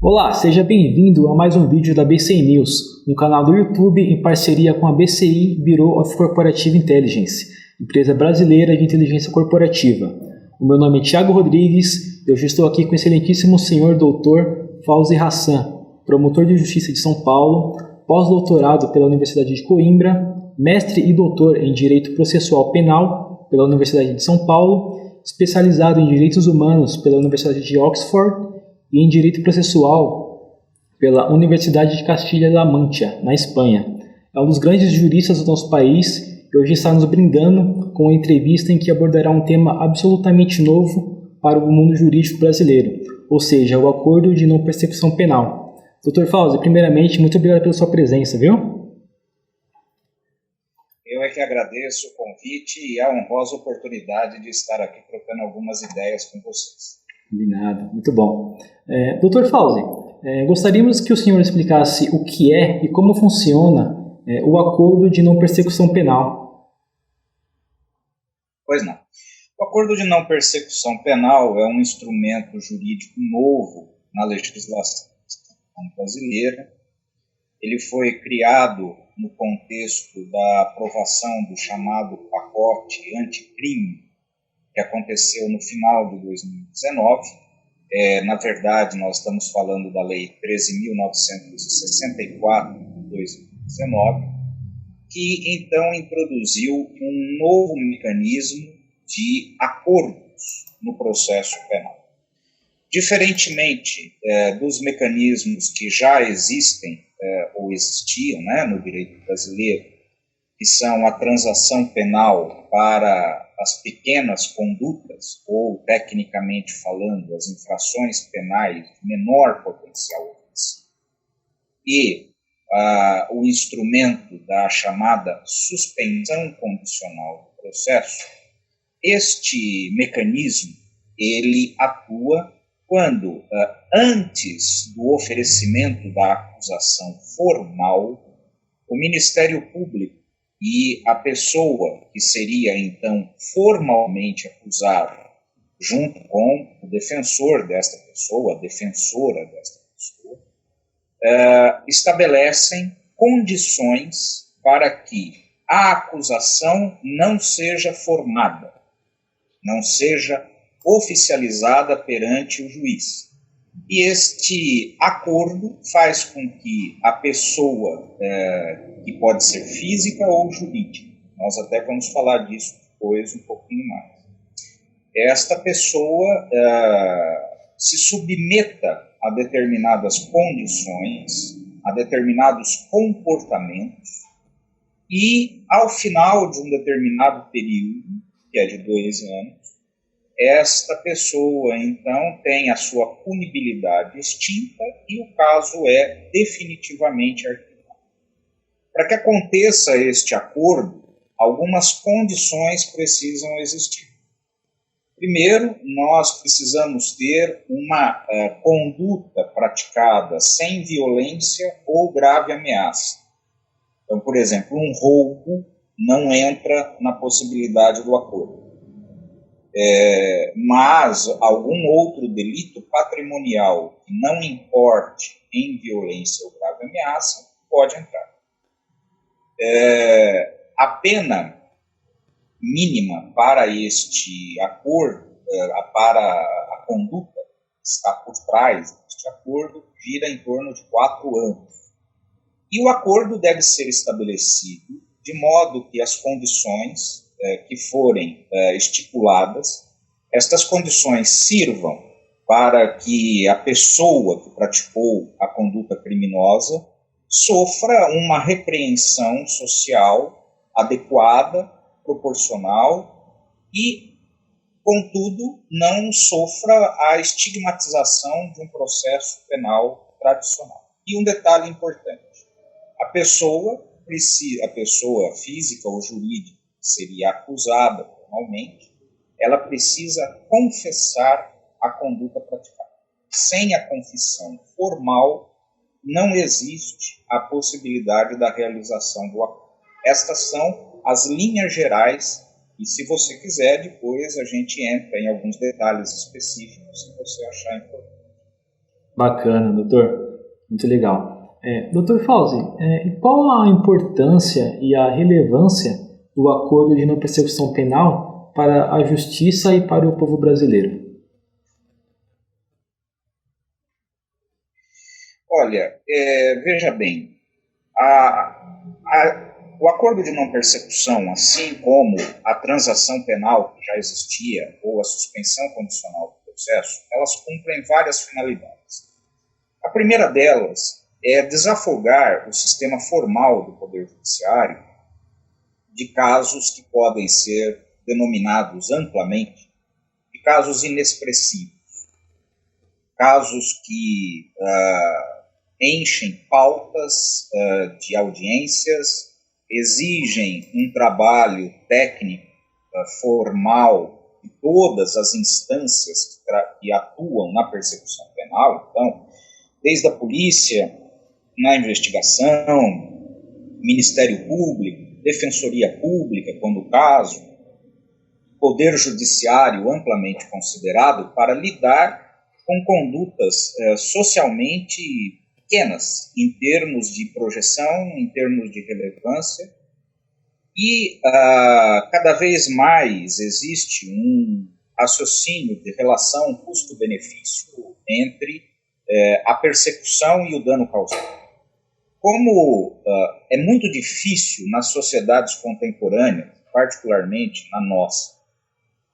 Olá, seja bem-vindo a mais um vídeo da BCI News, um canal do YouTube em parceria com a BCI Bureau of Corporative Intelligence, empresa brasileira de inteligência corporativa. O meu nome é Thiago Rodrigues e hoje estou aqui com o excelentíssimo senhor Dr. Fauzi Hassan, promotor de justiça de São Paulo, pós-doutorado pela Universidade de Coimbra, mestre e doutor em Direito Processual Penal pela Universidade de São Paulo, especializado em Direitos Humanos pela Universidade de Oxford e em Direito Processual pela Universidade de Castilha-La Mancha, na Espanha. É um dos grandes juristas do nosso país e hoje está nos brindando com uma entrevista em que abordará um tema absolutamente novo para o mundo jurídico brasileiro, ou seja, o Acordo de Não Persecução Penal. Dr. Fauzi, primeiramente, muito obrigado pela sua presença, viu? Eu é que agradeço o convite e a honrosa oportunidade de estar aqui trocando algumas ideias com vocês. Combinado, muito bom. Dr. Fauzi, gostaríamos que o senhor explicasse o que é e como funciona o Acordo de Não Persecução Penal. Pois não. O Acordo de Não Persecução Penal é um instrumento jurídico novo na legislação brasileira. Ele foi criado no contexto da aprovação do chamado pacote anticrime, que aconteceu no final de 2019. Na verdade, nós estamos falando da Lei 13.964 de 2019, que então introduziu um novo mecanismo de acordos no processo penal. Diferentemente dos mecanismos que já existem ou existiam no direito brasileiro, que são a transação penal para as pequenas condutas, ou, tecnicamente falando, as infrações penais de menor potencial ofensivo, e o instrumento da chamada suspensão condicional do processo, este mecanismo ele atua quando, antes do oferecimento da acusação formal, o Ministério Público e a pessoa que seria, então, formalmente acusada, junto com o defensor desta pessoa, a defensora desta pessoa, estabelecem condições para que a acusação não seja formada, não seja oficializada perante o juiz. E este acordo faz com que a pessoa, que pode ser física ou jurídica, nós até vamos falar disso depois um pouquinho mais, esta pessoa se submeta a determinadas condições, a determinados comportamentos, e ao final de um determinado período, que é de 2 anos, esta pessoa, então, tem a sua punibilidade extinta e o caso é definitivamente arquivado. Para que aconteça este acordo, algumas condições precisam existir. Primeiro, nós precisamos ter uma conduta praticada sem violência ou grave ameaça. Então, por exemplo, um roubo não entra na possibilidade do acordo. Mas algum outro delito patrimonial que não importe em violência ou grave ameaça pode entrar. A pena mínima para este acordo, para a conduta que está por trás deste acordo, gira em torno de 4 anos. E o acordo deve ser estabelecido de modo que as condições que forem estipuladas, estas condições sirvam para que a pessoa que praticou a conduta criminosa sofra uma repreensão social adequada, proporcional e, contudo, não sofra a estigmatização de um processo penal tradicional. E um detalhe importante, a pessoa física ou jurídica que seria acusada formalmente, ela precisa confessar a conduta praticada. Sem a confissão formal, não existe a possibilidade da realização do acordo. Estas são as linhas gerais, e se você quiser, depois a gente entra em alguns detalhes específicos, se você achar importante. Bacana, doutor. Muito legal. Doutor Fauzi, e qual a importância e a relevância do acordo de não persecução penal para a justiça e para o povo brasileiro? Olha, veja bem, o acordo de não persecução, assim como a transação penal que já existia ou a suspensão condicional do processo, elas cumprem várias finalidades. A primeira delas é desafogar o sistema formal do Poder Judiciário de casos que podem ser denominados amplamente de casos inexpressivos, casos que enchem pautas de audiências, exigem um trabalho técnico, formal, de todas as instâncias que atuam na persecução penal. Então, desde a polícia, na investigação, Ministério Público, Defensoria Pública, quando o caso, Poder Judiciário amplamente considerado para lidar com condutas socialmente pequenas, em termos de projeção, em termos de relevância, e cada vez mais existe um raciocínio de relação custo-benefício entre a persecução e o dano causado. Como é muito difícil nas sociedades contemporâneas, particularmente na nossa,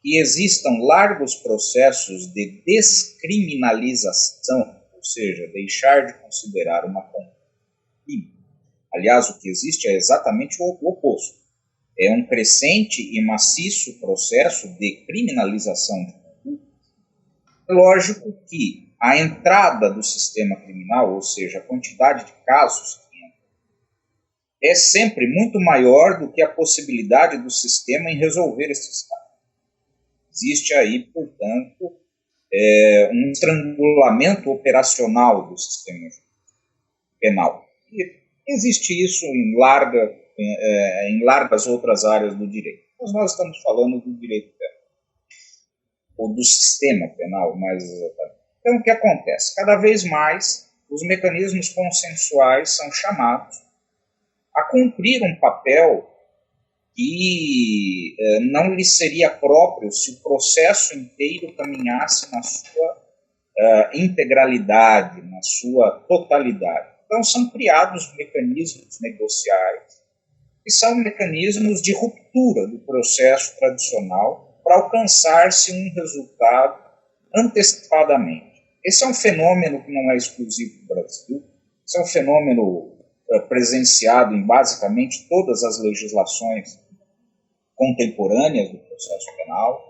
que existam largos processos de descriminalização, ou seja, deixar de considerar uma conduta crime. Aliás, o que existe é exatamente o oposto. É um crescente e maciço processo de criminalização de conduta. É lógico que a entrada do sistema criminal, ou seja, a quantidade de casos que entram, é sempre muito maior do que a possibilidade do sistema em resolver esses casos. Existe aí, portanto, um estrangulamento operacional do sistema penal. E existe isso em largas outras áreas do direito. Mas nós estamos falando do direito penal, ou do sistema penal, mais exatamente. Então, o que acontece? Cada vez mais, os mecanismos consensuais são chamados a cumprir um papel que não lhe seria próprio se o processo inteiro caminhasse na sua integralidade, na sua totalidade. Então, são criados mecanismos negociais, que são mecanismos de ruptura do processo tradicional para alcançar-se um resultado antecipadamente. Esse é um fenômeno que não é exclusivo do Brasil, esse é um fenômeno presenciado em basicamente todas as legislações contemporâneas do processo penal.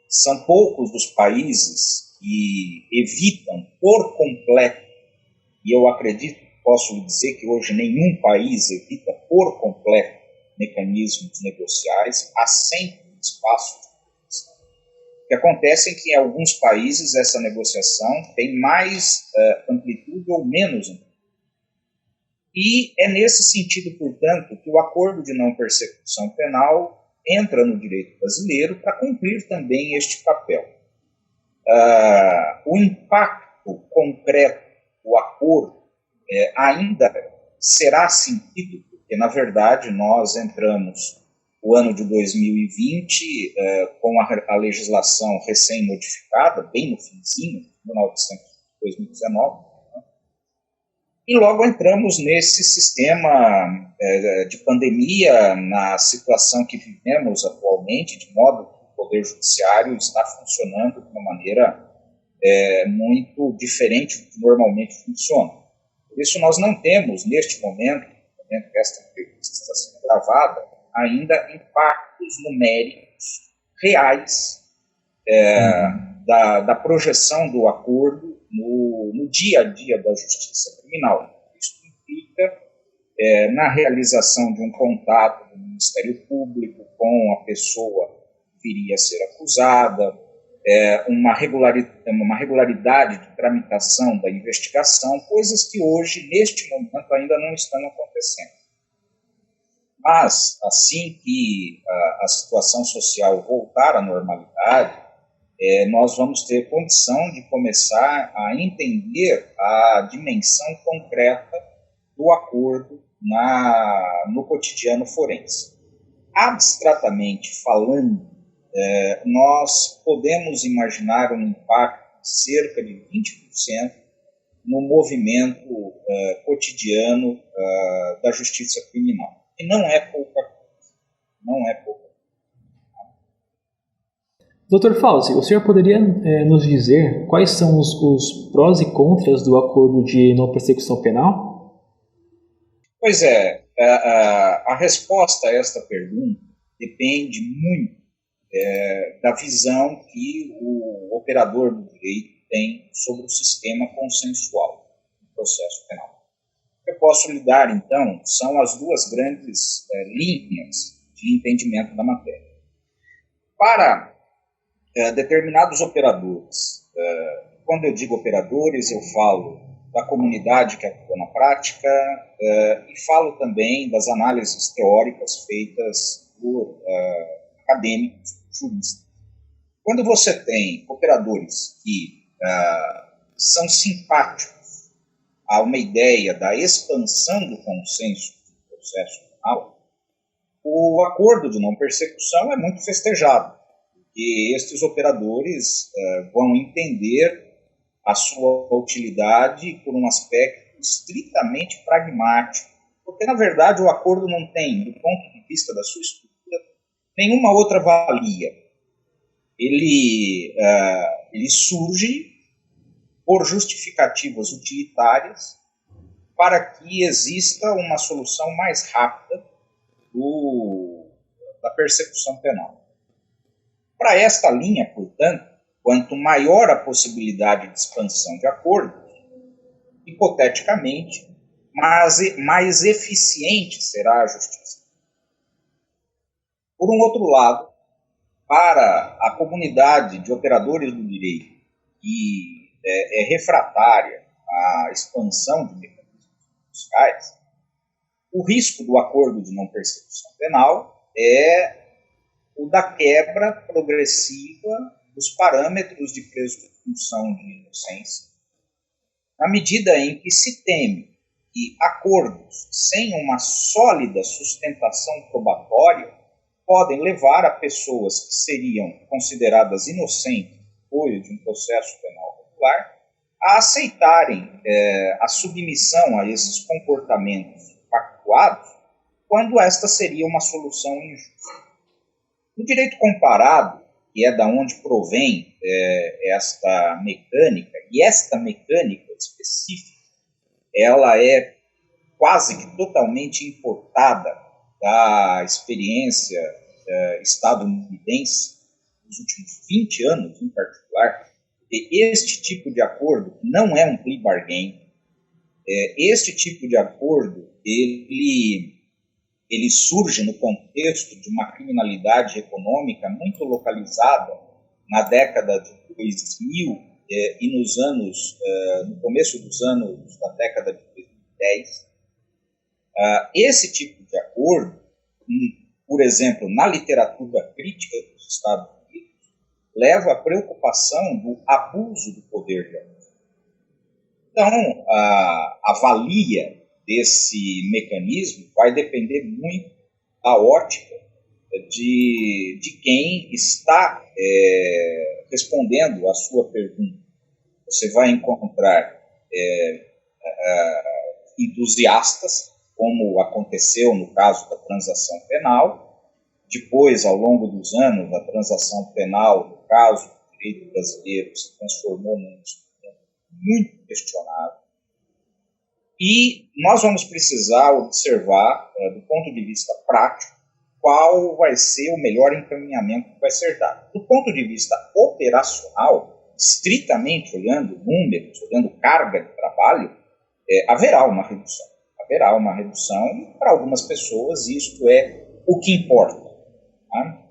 São poucos os países que evitam por completo, e eu acredito, posso lhe dizer que hoje nenhum país evita por completo mecanismos negociais, há sempre espaço de negociação. O que acontece é que em alguns países essa negociação tem mais amplitude ou menos amplitude. E é nesse sentido, portanto, que o acordo de não persecução penal entra no direito brasileiro para cumprir também este papel. O impacto concreto do acordo ainda será sentido, porque, na verdade, nós entramos o ano de 2020 com a legislação recém-modificada, bem no finzinho, 2019, e logo entramos nesse sistema de pandemia, na situação que vivemos atualmente, de modo que o Poder Judiciário está funcionando de uma maneira muito diferente do que normalmente funciona. Por isso, nós não temos, neste momento, no momento que esta entrevista está sendo gravada, ainda impactos numéricos reais da projeção do acordo no dia a dia da justiça criminal. Isso implica na realização de um contato do Ministério Público com a pessoa que viria a ser acusada, uma regularidade de tramitação da investigação, coisas que hoje, neste momento, ainda não estão acontecendo. Mas, assim que a situação social voltar à normalidade, nós vamos ter condição de começar a entender a dimensão concreta do acordo no cotidiano forense. Abstratamente falando, nós podemos imaginar um impacto de cerca de 20% no movimento cotidiano da justiça criminal. E não é pouca coisa. Não é pouca coisa. Dr. Fauzi, o senhor poderia nos dizer quais são os prós e contras do acordo de não persecução penal? Pois é, a resposta a esta pergunta depende muito da visão que o operador do direito tem sobre o sistema consensual do processo penal. O que eu posso lhe dar, então, são as duas grandes linhas de entendimento da matéria. Para determinados operadores, quando eu digo operadores, eu falo da comunidade que atua na prática e falo também das análises teóricas feitas por acadêmicos, juristas. Quando você tem operadores que são simpáticos a uma ideia da expansão do consenso do processo penal, o acordo de não persecução é muito festejado, porque estes operadores vão entender a sua utilidade por um aspecto estritamente pragmático, porque, na verdade, o acordo não tem, do ponto de vista da sua estrutura, nenhuma outra valia. Ele surge por justificativas utilitárias para que exista uma solução mais rápida da persecução penal. Para esta linha, portanto, quanto maior a possibilidade de expansão de acordos, hipoteticamente, mais eficiente será a justiça. Por um outro lado, para a comunidade de operadores do direito que é refratária à expansão de mecanismos fiscais, o risco do acordo de não persecução penal é o da quebra progressiva dos parâmetros de presunção de inocência, na medida em que se teme que acordos sem uma sólida sustentação probatória podem levar a pessoas que seriam consideradas inocentes depois de um processo penal popular a aceitarem a submissão a esses comportamentos pactuados quando esta seria uma solução injusta. No direito comparado, que é da onde provém esta mecânica, e esta mecânica específica, ela é quase que totalmente importada da experiência estadunidense nos últimos 20 anos, em particular. E este tipo de acordo não é um plea bargain. Este tipo de acordo, ele surge no contexto de uma criminalidade econômica muito localizada na década de 2000 e no começo dos anos da década de 2010. Esse tipo de acordo, por exemplo, na literatura crítica dos Estados Unidos, leva à preocupação do abuso do poder de abuso. Então, a valia desse mecanismo vai depender muito da ótica de quem está respondendo à sua pergunta. Você vai encontrar entusiastas, como aconteceu no caso da transação penal. Depois, ao longo dos anos, a transação penal, no caso do direito brasileiro, se transformou num instrumento muito questionável. E nós vamos precisar observar, do ponto de vista prático, qual vai ser o melhor encaminhamento que vai ser dado. Do ponto de vista operacional, estritamente olhando números, olhando carga de trabalho, haverá uma redução. Haverá uma redução e, para algumas pessoas, isto é o que importa. Tá?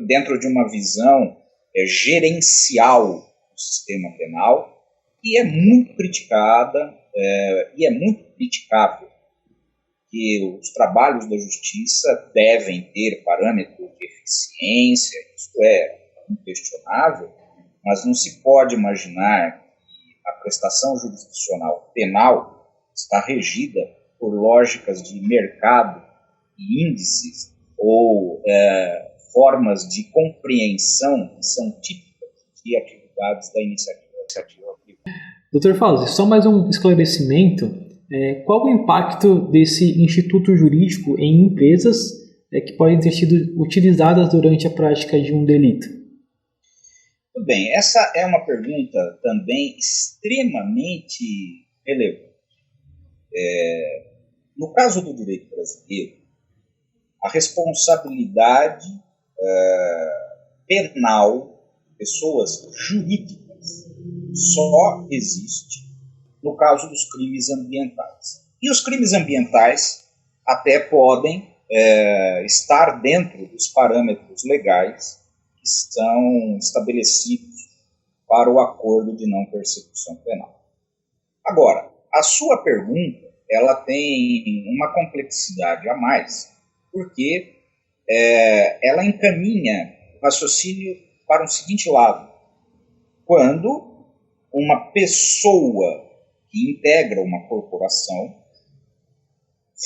Dentro de uma visão gerencial do sistema penal, que é muito criticada e é muito criticável, que os trabalhos da justiça devem ter parâmetros de eficiência, isto é, inquestionável, mas não se pode imaginar que a prestação jurisdicional penal está regida por lógicas de mercado e índices ou formas de compreensão que são típicas de atividades da iniciativa privada. Dr. Fauzi, só mais um esclarecimento. Qual o impacto desse instituto jurídico em empresas que podem ter sido utilizadas durante a prática de um delito? Tudo bem, essa é uma pergunta também extremamente relevante. No caso do direito brasileiro, a responsabilidade penal de pessoas jurídicas só existe no caso dos crimes ambientais. E os crimes ambientais até podem estar dentro dos parâmetros legais que são estabelecidos para o acordo de não persecução penal. Agora, a sua pergunta ela tem uma complexidade a mais, porque ela encaminha o raciocínio para um seguinte lado. Quando uma pessoa que integra uma corporação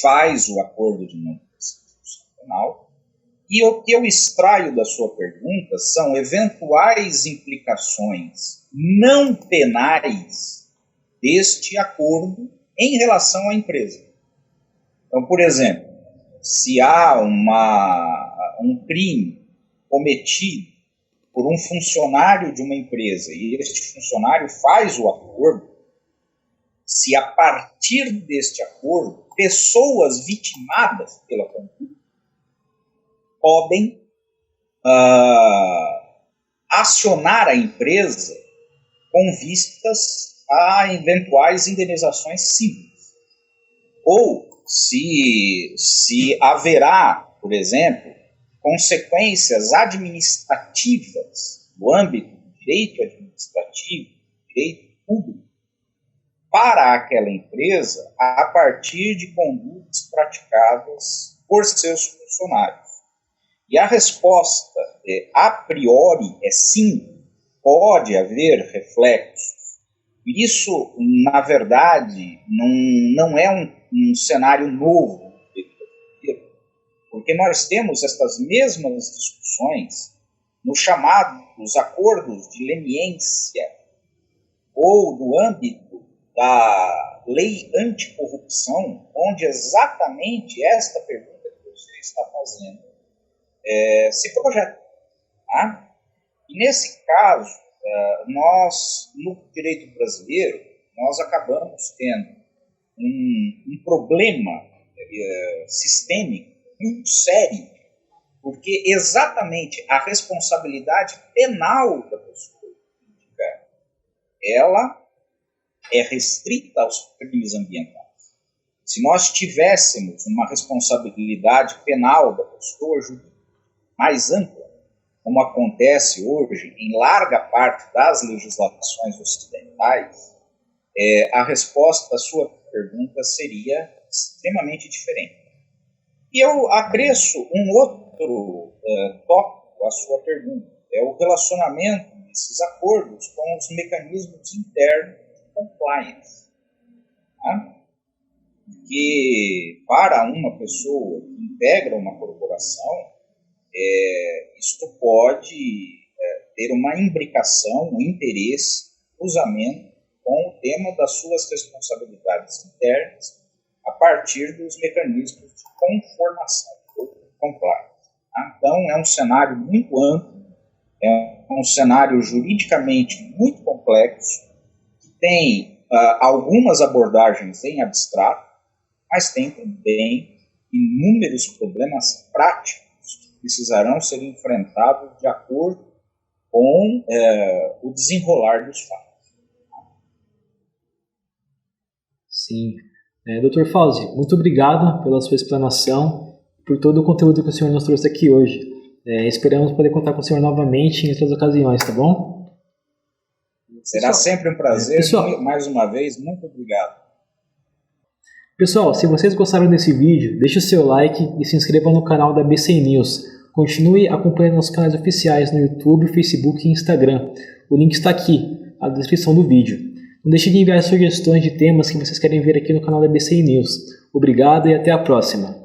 faz o acordo de não persecução penal, e o que eu extraio da sua pergunta são eventuais implicações não penais deste acordo em relação à empresa. Então, por exemplo, se há um crime cometido por um funcionário de uma empresa e este funcionário faz o acordo, se a partir deste acordo pessoas vitimadas pela conduta podem acionar a empresa com vistas a eventuais indenizações simples. Ou se haverá, por exemplo, consequências administrativas no âmbito do direito administrativo, direito público, para aquela empresa a partir de condutas praticadas por seus funcionários. E a resposta, a priori, é sim, pode haver reflexos. Isso, na verdade, não é um cenário novo, porque nós temos estas mesmas discussões nos chamados acordos de leniência ou no âmbito da lei anticorrupção, onde exatamente esta pergunta que você está fazendo se projeta. Tá? E nesse caso, nós, no direito brasileiro, nós acabamos tendo um problema sistêmico muito sério, porque exatamente a responsabilidade penal da pessoa jurídica, ela é restrita aos crimes ambientais. Se nós tivéssemos uma responsabilidade penal da pessoa jurídica mais ampla, como acontece hoje em larga parte das legislações ocidentais, a resposta à sua pergunta seria extremamente diferente. E eu acresço um outro tópico à sua pergunta, é o relacionamento desses acordos com os mecanismos internos de compliance. Tá? Porque para uma pessoa que integra uma corporação, isto pode ter uma imbricação, um interesse, cruzamento com o tema das suas responsabilidades internas a partir dos mecanismos de conformação ou compliance. Tá? Então, é um cenário muito amplo, é um cenário juridicamente muito complexo, que tem algumas abordagens em abstrato, mas tem também inúmeros problemas práticos que precisarão ser enfrentados de acordo com o desenrolar dos fatos. Sim. Dr. Fauzi, muito obrigado pela sua explanação, por todo o conteúdo que o senhor nos trouxe aqui hoje. Esperamos poder contar com o senhor novamente em outras ocasiões, tá bom? Será sempre um prazer. Pessoal, mais uma vez, muito obrigado. Pessoal, se vocês gostaram desse vídeo, deixe o seu like e se inscrevam no canal da BC News. Continue acompanhando nossos canais oficiais no YouTube, Facebook e Instagram. O link está aqui, na descrição do vídeo. Não deixe de enviar sugestões de temas que vocês querem ver aqui no canal da BCI News. Obrigado e até a próxima.